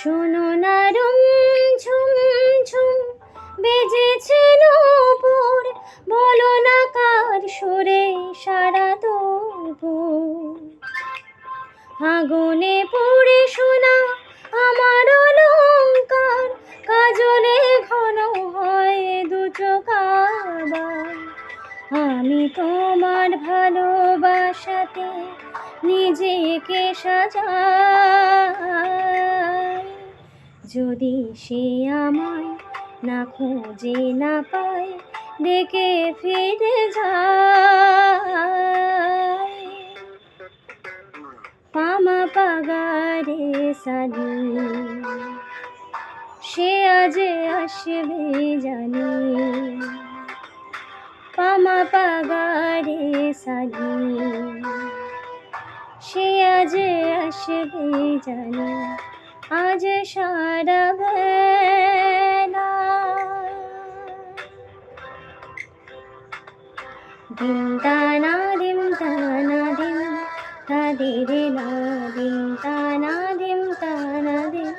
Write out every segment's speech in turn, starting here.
শোনো না রুম ঝুম ঝুম বেজেছে নূপুর, বলো না কার সুরে সারা দুপুর। আগুনে পুড়ে সোনা আমার অলংকার, কাজলে ঘন হয় দু চোখ আবার। আমি তোমার ভালোবাসাতে নিজেকে সাজাই, যদি সে আমায় না খুঁজে না পায় ডেকে ফিরে যায়। পামা পাগারে সানি সে আজ আসবে জানি, পামা পাগারে সানি সে আজ আসবে জানি। আজ সারা বেলা দিন টানা দিন টানা দিন তাদের না, দিন টানা দিন টানা দিন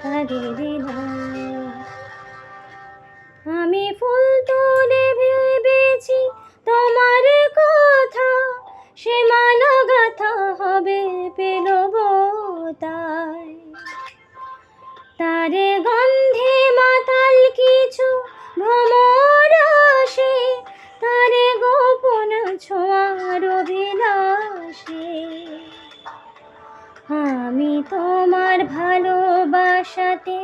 তাদের না। আমি ফুল তুলে ভেবেছি তোমার কথা, সে মালা গাথা হবে পেল তাই। তারে গন্ধে মাতাল কিছু ভ্রমর আসে, তারে গোপন ছোঁয়ার অভিলাষে। আমি তোমার ভালোবাসাতে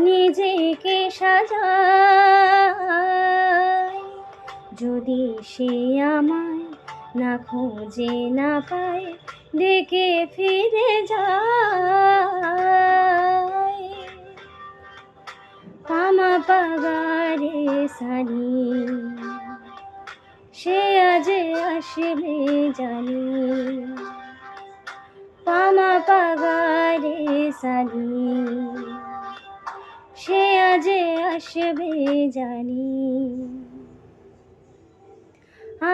নিজেকে সাজাই, যদি সে আমায় না খোঁজে না পায় ডেকে ফিরে যায়। পামা পাগারে সানি সে আজ আসবে জানি, পামা পাগারে সানি সে আজ আসবে জানি।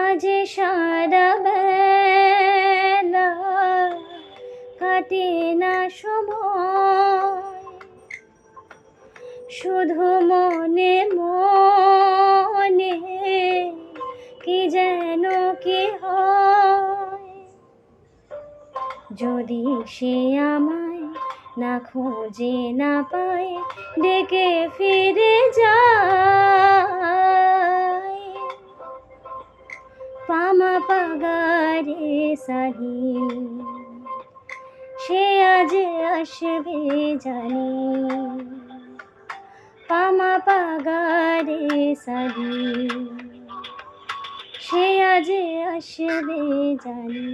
আজ সারা বেলা কাটে না সময়, শুধু মনে মনে কি যেন কি হয়। যদি সে আমায় না খোঁজে না পায় ডেকে ফিরে যায়। পামা পাগারে সানি সে আজ আসবে জানি, পামা পাগারে সানি সে আজ আসবে জানি।